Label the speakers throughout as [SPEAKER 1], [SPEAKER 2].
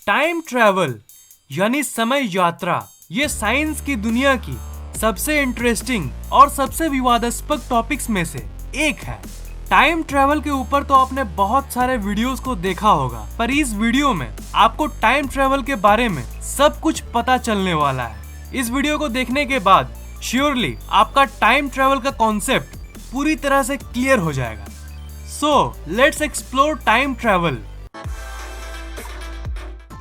[SPEAKER 1] Time travel यानी समय यात्रा ये साइंस की दुनिया की सबसे इंटरेस्टिंग और सबसे विवादास्पद टॉपिक्स में से एक है। टाइम ट्रैवल के ऊपर तो आपने बहुत सारे वीडियोस को देखा होगा, पर इस वीडियो में आपको टाइम ट्रैवल के बारे में सब कुछ पता चलने वाला है। इस वीडियो को देखने के बाद श्योरली आपका टाइम ट्रैवल का कॉन्सेप्ट पूरी तरह से क्लियर हो जाएगा। So let's explore time travel.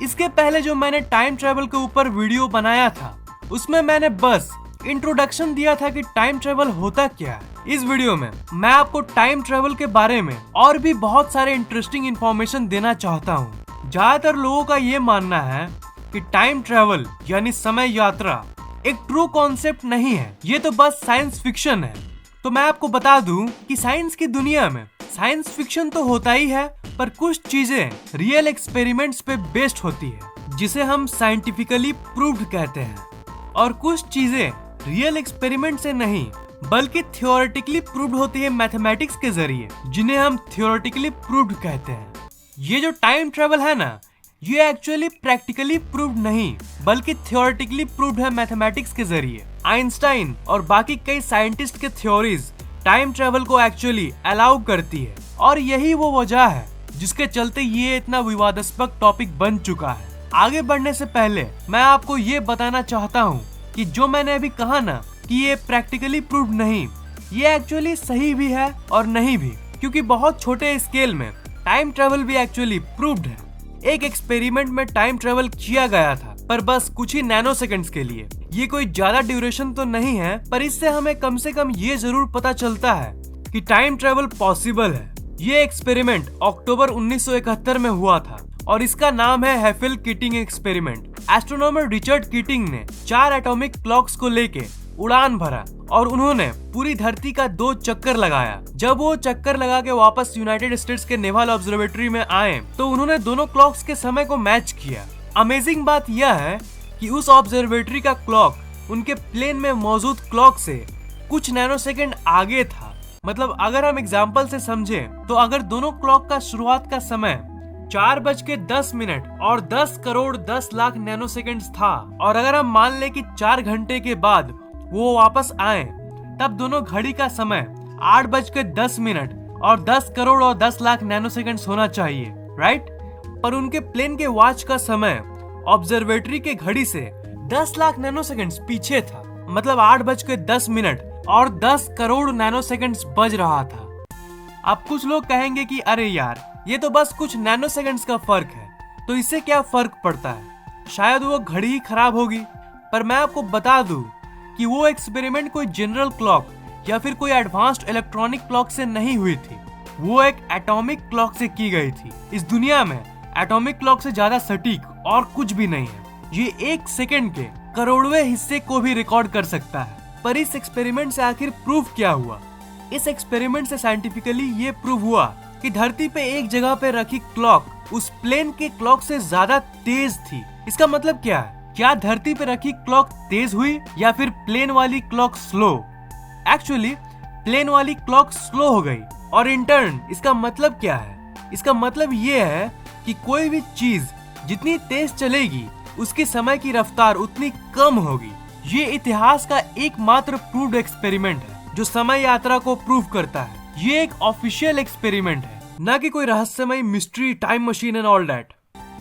[SPEAKER 1] इसके पहले जो मैंने टाइम ट्रैवल के ऊपर वीडियो बनाया था उसमें मैंने बस इंट्रोडक्शन दिया था कि टाइम ट्रैवल होता क्या है। इस वीडियो में मैं आपको टाइम ट्रैवल के बारे में और भी बहुत सारे इंटरेस्टिंग इंफॉर्मेशन देना चाहता हूँ। ज्यादातर लोगों का ये मानना है कि टाइम ट्रैवल यानी समय यात्रा एक ट्रू कॉन्सेप्ट नहीं है, ये तो बस साइंस फिक्शन है। तो मैं आपको बता दूं कि साइंस की दुनिया में साइंस फिक्शन तो होता ही है, पर कुछ चीजें रियल एक्सपेरिमेंट्स पे बेस्ड होती है जिसे हम साइंटिफिकली प्रूव्ड कहते हैं, और कुछ चीजें रियल एक्सपेरिमेंट से नहीं बल्कि थियोरेटिकली प्रूव्ड होती है मैथमेटिक्स के जरिए, जिन्हें हम थियोरेटिकली प्रूव्ड कहते हैं। ये जो टाइम ट्रैवल है ना, ये एक्चुअली प्रैक्टिकली प्रूव्ड नहीं बल्कि थियोरेटिकली प्रूव्ड है मैथमेटिक्स के जरिए। आइंस्टाइन और बाकी कई साइंटिस्ट के थ्योरीज टाइम ट्रैवल को एक्चुअली अलाउ करती है, और यही वो वजह है जिसके चलते ये इतना विवादास्पद टॉपिक बन चुका है। आगे बढ़ने से पहले मैं आपको ये बताना चाहता हूँ कि जो मैंने अभी कहा ना कि ये प्रैक्टिकली प्रूव्ड नहीं, ये एक्चुअली सही भी है और नहीं भी, क्योंकि बहुत छोटे स्केल में टाइम ट्रैवल भी एक्चुअली प्रूव्ड है। एक एक्सपेरिमेंट में टाइम ट्रैवल किया गया था, पर बस कुछ ही नैनो सेकंड्स के लिए। ये कोई ज्यादा ड्यूरेशन तो नहीं है, पर इससे हमें कम से कम ये जरूर पता चलता है कि टाइम ट्रैवल पॉसिबल है। ये एक्सपेरिमेंट अक्टूबर 1971 में हुआ था और इसका नाम है Hafele Keating experiment. Astronomer Richard Keating ने 4 एटॉमिक क्लॉक्स को लेके उड़ान भरा और उन्होंने पूरी धरती का 2 चक्कर लगाया। जब वो चक्कर लगा के वापस यूनाइटेड स्टेट्स के नेवल ऑब्जर्वेटरी में आए तो उन्होंने दोनों क्लॉक्स के समय को मैच किया। अमेजिंग बात यह है कि उस ऑब्जर्वेटरी का क्लॉक उनके प्लेन में मौजूद क्लॉक से कुछ नैनो सेकंड आगे था। मतलब अगर हम एग्जाम्पल से समझें तो अगर दोनों क्लॉक का शुरुआत का समय 4:10 और 10 करोड़ 10 लाख नैनो सेकंड्स था, और अगर हम मान लें कि 4 घंटे के बाद वो वापस आए, तब दोनों घड़ी का समय 8:10 और 10 करोड़ और 10 लाख नैनो सेकंड्स होना चाहिए, राइट? पर उनके प्लेन के वॉच का समय ऑब्जर्वेटरी के घड़ी से 10 लाख नैनो सेकंड्स पीछे था। मतलब 8:10 और 10 करोड़ नैनो सेकंड्स बज रहा था। अब कुछ लोग कहेंगे कि अरे यार, ये तो बस कुछ नैनो सेकंड्स का फर्क है, तो इससे क्या फर्क पड़ता है, शायद वो घड़ी ही खराब होगी। पर मैं आपको बता दूं कि वो एक्सपेरिमेंट कोई जनरल क्लॉक या फिर कोई एडवांस्ड इलेक्ट्रॉनिक क्लॉक से नहीं हुई थी, वो एक एटॉमिक क्लॉक से की गई थी। इस दुनिया में एटॉमिक क्लॉक से ज्यादा सटीक और कुछ भी नहीं है। ये 1 सेकंड के करोड़वें हिस्से को भी रिकॉर्ड कर सकता है। पर इस एक्सपेरिमेंट से आखिर प्रूफ क्या हुआ? इस एक्सपेरिमेंट से साइंटिफिकली ये प्रूव हुआ कि धरती पे एक जगह पे रखी क्लॉक उस प्लेन के क्लॉक से ज्यादा तेज थी। इसका मतलब क्या है? क्या धरती पे रखी क्लॉक तेज हुई या फिर प्लेन वाली क्लॉक स्लो? एक्चुअली प्लेन वाली क्लॉक स्लो हो गई। और इन टर्न इसका मतलब क्या है? इसका मतलब ये है कि कोई भी चीज जितनी तेज चलेगी उसके समय की रफ्तार उतनी कम होगी। ये इतिहास का एकमात्र प्रूव्ड एक्सपेरिमेंट है जो समय यात्रा को प्रूव करता है। ये एक ऑफिशियल एक्सपेरिमेंट है, न कि कोई रहस्यमय mystery time machine and all that.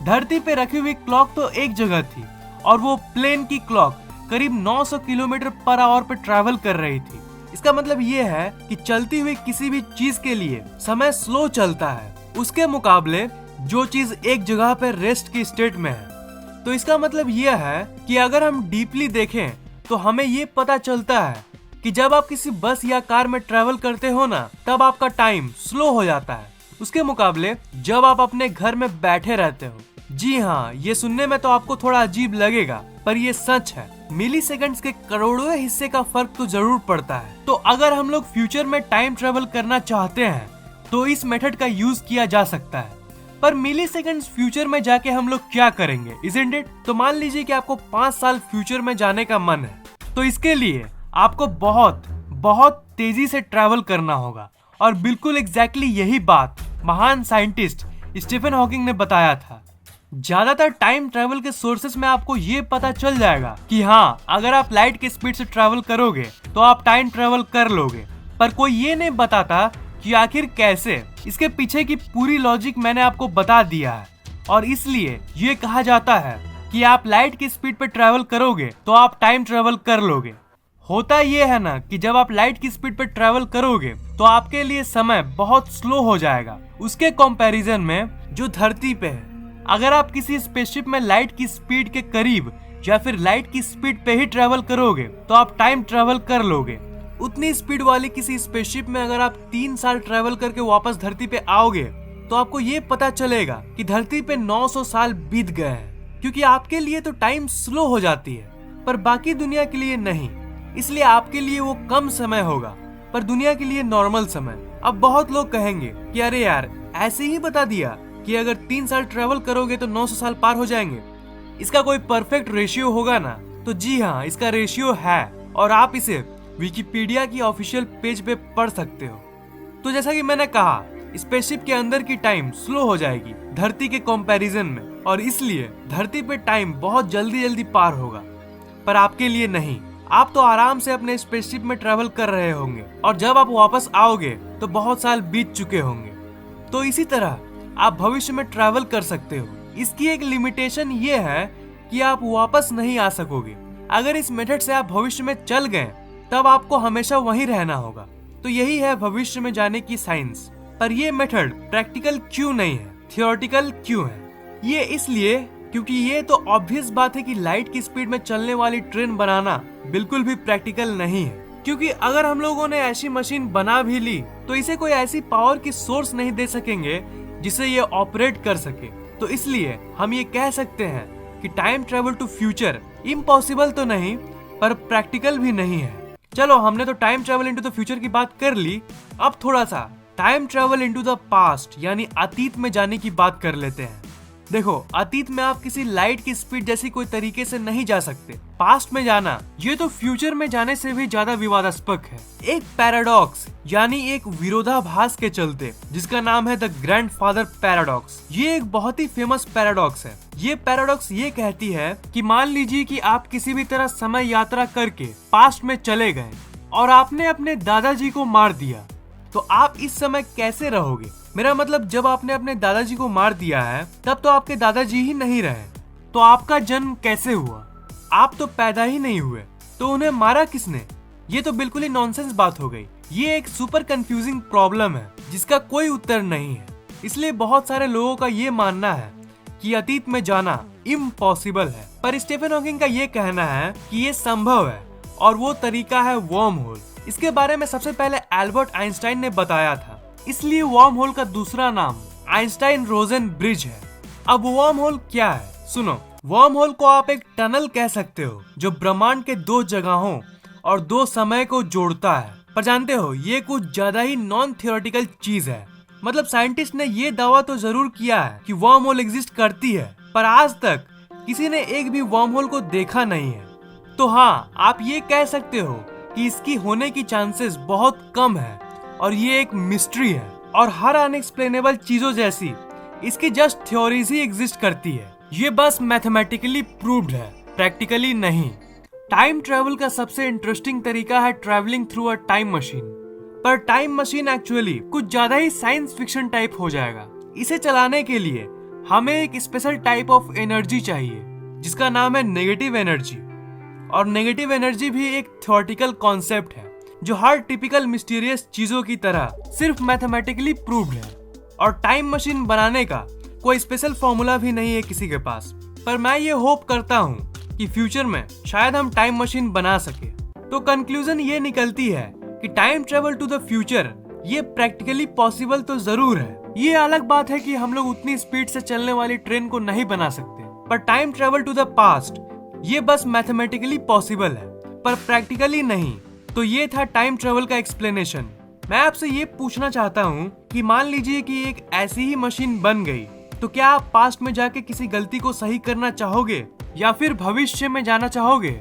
[SPEAKER 1] धरती पे रखी हुई क्लॉक तो एक जगह थी और वो प्लेन की क्लॉक करीब 900 किलोमीटर पर आवर पे ट्रैवल कर रही थी। इसका मतलब ये है कि चलती हुई किसी भी चीज के लिए समय स्लो चलता है उसके मुकाबले जो चीज एक जगह पे रेस्ट की स्टेट में है। तो इसका मतलब यह है कि अगर हम डीपली देखें तो हमें ये पता चलता है कि जब आप किसी बस या कार में ट्रैवल करते हो ना, तब आपका टाइम स्लो हो जाता है उसके मुकाबले जब आप अपने घर में बैठे रहते हो। जी हाँ, ये सुनने में तो आपको थोड़ा अजीब लगेगा, पर ये सच है। मिली सेकंड्स के करोड़वें हिस्से का फर्क तो जरूर पड़ता है। तो अगर हम लोग फ्यूचर में टाइम ट्रैवल करना चाहते हैं तो इस मेथड का यूज किया जा सकता है। पर मिली सेकंड्स फ्यूचर में जाके हम लोग क्या करेंगे, इज़न्ट इट? तो मान लीजिए कि आपको 5 साल फ्यूचर में जाने का मन है, तो इसके लिए आपको बहुत बहुत तेजी से ट्रैवल करना होगा। और बिल्कुल एग्जैक्टली यही बात महान साइंटिस्ट स्टीफन हॉकिंग ने बताया था। ज्यादातर टाइम ट्रेवल के सोर्सेस में आपको ये पता चल जाएगा कि हाँ, अगर आप लाइट की स्पीड से ट्रेवल करोगे तो आप टाइम ट्रेवल कर लोगे, पर कोई ये नहीं बताता कि आखिर कैसे। इसके पीछे की पूरी लॉजिक मैंने आपको बता दिया है, और इसलिए ये कहा जाता है कि आप लाइट की स्पीड पे ट्रेवल करोगे तो आप टाइम ट्रेवल कर लोगे। होता ये है ना कि जब आप लाइट की स्पीड पे ट्रेवल करोगे तो आपके लिए समय बहुत स्लो हो जाएगा उसके कंपैरिजन में जो धरती पे है। अगर आप किसी स्पेसशिप में लाइट की स्पीड के करीब या फिर लाइट की स्पीड पे ही ट्रेवल करोगे तो आप टाइम ट्रेवल कर लोगे। उतनी स्पीड वाली किसी स्पेसशिप में अगर आप 3 साल ट्रेवल करके वापस धरती पे आओगे तो आपको ये पता चलेगा कि धरती पे 900 साल बीत गए हैं, क्योंकि आपके लिए तो टाइम स्लो हो जाती है पर बाकी दुनिया के लिए नहीं। इसलिए आपके लिए वो कम समय होगा पर दुनिया के लिए नॉर्मल समय। अब बहुत लोग कहेंगे कि अरे यार, ऐसे ही बता दिया कि अगर 3 साल ट्रेवल करोगे तो 900 साल पार हो जाएंगे, इसका कोई परफेक्ट रेशियो होगा ना? तो जी हाँ, इसका रेशियो है और आप इसे विकिपीडिया की ऑफिशियल पेज पे पढ़ सकते हो। तो जैसा कि मैंने कहा, स्पेसशिप के अंदर की टाइम स्लो हो जाएगी धरती के कंपैरिजन में, और इसलिए धरती पे टाइम बहुत जल्दी जल्दी पार होगा, पर आपके लिए नहीं। आप तो आराम से अपने स्पेसशिप में ट्रेवल कर रहे होंगे और जब आप वापस आओगे तो बहुत साल बीत चुके होंगे। तो इसी तरह आप भविष्य में ट्रैवल कर सकते हो। इसकी एक लिमिटेशन ये है कि आप वापस नहीं आ सकोगे। अगर इस मेथड से आप भविष्य में चल गए तब आपको हमेशा वहीं रहना होगा। तो यही है भविष्य में जाने की साइंस। पर ये मेथड प्रैक्टिकल क्यों नहीं है, थियोरेटिकल क्यों है? ये इसलिए क्योंकि ये तो ऑब्वियस बात है कि लाइट की स्पीड में चलने वाली ट्रेन बनाना बिल्कुल भी प्रैक्टिकल नहीं है। क्योंकि अगर हम लोगों ने ऐसी मशीन बना भी ली तो इसे कोई ऐसी पावर की सोर्स नहीं दे सकेंगे जिसे ये ऑपरेट कर सके। तो इसलिए हम ये कह सकते हैं कि time travel to future impossible तो नहीं पर प्रैक्टिकल भी नहीं है। चलो, हमने तो time travel into the future की बात कर ली, अब थोड़ा सा time travel into the past यानी अतीत में जाने की बात कर लेते हैं। देखो, अतीत में आप किसी लाइट की स्पीड जैसी कोई तरीके से नहीं जा सकते। पास्ट में जाना ये तो फ्यूचर में जाने से भी ज्यादा विवादास्पद है। एक पैराडॉक्स यानी एक विरोधाभास के चलते, जिसका नाम है द ग्रैंडफादर पैराडॉक्स। ये एक बहुत ही फेमस पैराडॉक्स है। ये पैराडॉक्स ये कहती है कि मान लीजिए कि आप किसी भी तरह समय यात्रा करके पास्ट में चले गए और आपने अपने दादाजी को मार दिया, तो आप इस समय कैसे रहोगे? मेरा मतलब, जब आपने अपने दादाजी को मार दिया है तब तो आपके दादाजी ही नहीं रहे, तो आपका जन्म कैसे हुआ? आप तो पैदा ही नहीं हुए, तो उन्हें मारा किसने? ये तो बिल्कुल ही नॉनसेंस बात हो गई। ये एक सुपर कंफ्यूजिंग प्रॉब्लम है जिसका कोई उत्तर नहीं है। इसलिए बहुत सारे लोगों का ये मानना है कि अतीत में जाना इम्पॉसिबल है, पर स्टीफन हॉकिंग का ये कहना है कि ये संभव है और वो तरीका है वर्म होल। इसके बारे में सबसे पहले एल्बर्ट आइंस्टाइन ने बताया था, इसलिए वर्म होल का दूसरा नाम आइंस्टाइन रोजन ब्रिज है। अब वर्म होल क्या है? सुनो, वर्म होल को आप एक टनल कह सकते हो जो ब्रह्मांड के 2 जगहों और 2 समय को जोड़ता है। पर जानते हो, ये कुछ ज्यादा ही नॉन थियोरेटिकल चीज है। मतलब साइंटिस्ट ने ये दावा तो जरूर किया है कि वर्म होल एग्जिस्ट करती है, पर आज तक किसी ने एक भी वर्म होल को देखा नहीं है। तो हाँ, आप ये कह सकते हो कि इसकी होने की चांसेस बहुत कम है और ये एक मिस्ट्री है, और हर अनएक्सप्लेनेबल चीजों जैसी इसकी जस्ट थ्योरीज ही एग्जिस्ट करती है। ये बस मैथमेटिकली प्रूव्ड है, प्रैक्टिकली नहीं। टाइम ट्रेवल का सबसे इंटरेस्टिंग तरीका है travelling through a time machine, पर टाइम मशीन एक्चुअली कुछ ज्यादा ही साइंस फिक्शन टाइप हो जाएगा। इसे चलाने के लिए हमें एक स्पेशल टाइप ऑफ एनर्जी चाहिए जिसका नाम है नेगेटिव एनर्जी, और नेगेटिव एनर्जी भी एक थ्योरेटिकल कॉन्सेप्ट है जो हर टिपिकल मिस्टीरियस चीजों की तरह सिर्फ मैथमेटिकली प्रूव्ड है, और टाइम मशीन बनाने का कोई स्पेशल फॉर्मूला भी नहीं है किसी के पास। पर मैं ये होप करता हूँ कि फ्यूचर में शायद हम टाइम मशीन बना सके। तो कंक्लूजन ये निकलती है कि time travel to the future ये प्रैक्टिकली पॉसिबल तो जरूर है। ये अलग बात है कि हम लोग उतनी स्पीड से चलने वाली ट्रेन को नहीं बना सकते, पर time travel to the past ये बस मैथमेटिकली पॉसिबल है पर प्रैक्टिकली नहीं। तो ये था टाइम ट्रेवल का एक्सप्लेनेशन। मैं आपसे ये पूछना चाहता हूँ कि मान लीजिए कि एक ऐसी ही मशीन बन गई, तो क्या आप पास्ट में जाके किसी गलती को सही करना चाहोगे या फिर भविष्य में जाना चाहोगे?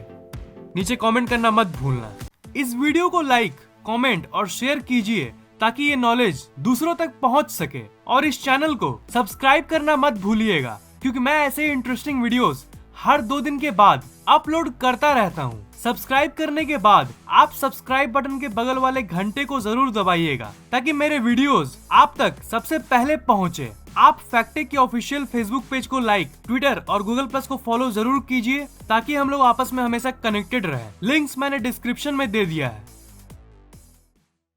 [SPEAKER 1] नीचे कमेंट करना मत भूलना। इस वीडियो को लाइक, कमेंट और शेयर कीजिए ताकि ये नॉलेज दूसरों तक पहुंच सके, और इस चैनल को सब्सक्राइब करना मत भूलिएगा क्योंकि मैं ऐसे इंटरेस्टिंग वीडियोस हर 2 दिन के बाद अपलोड करता रहता हूँ। सब्सक्राइब करने के बाद आप सब्सक्राइब बटन के बगल वाले घंटे को जरूर दबाइएगा ताकि मेरे वीडियोस आप तक सबसे पहले पहुँचे। आप फैक्टेक के ऑफिशियल फेसबुक पेज को लाइक, ट्विटर और गूगल प्लस को फॉलो जरूर कीजिए ताकि हम लोग आपस में हमेशा कनेक्टेड रहे। लिंक्स मैंने डिस्क्रिप्शन में दे दिया है।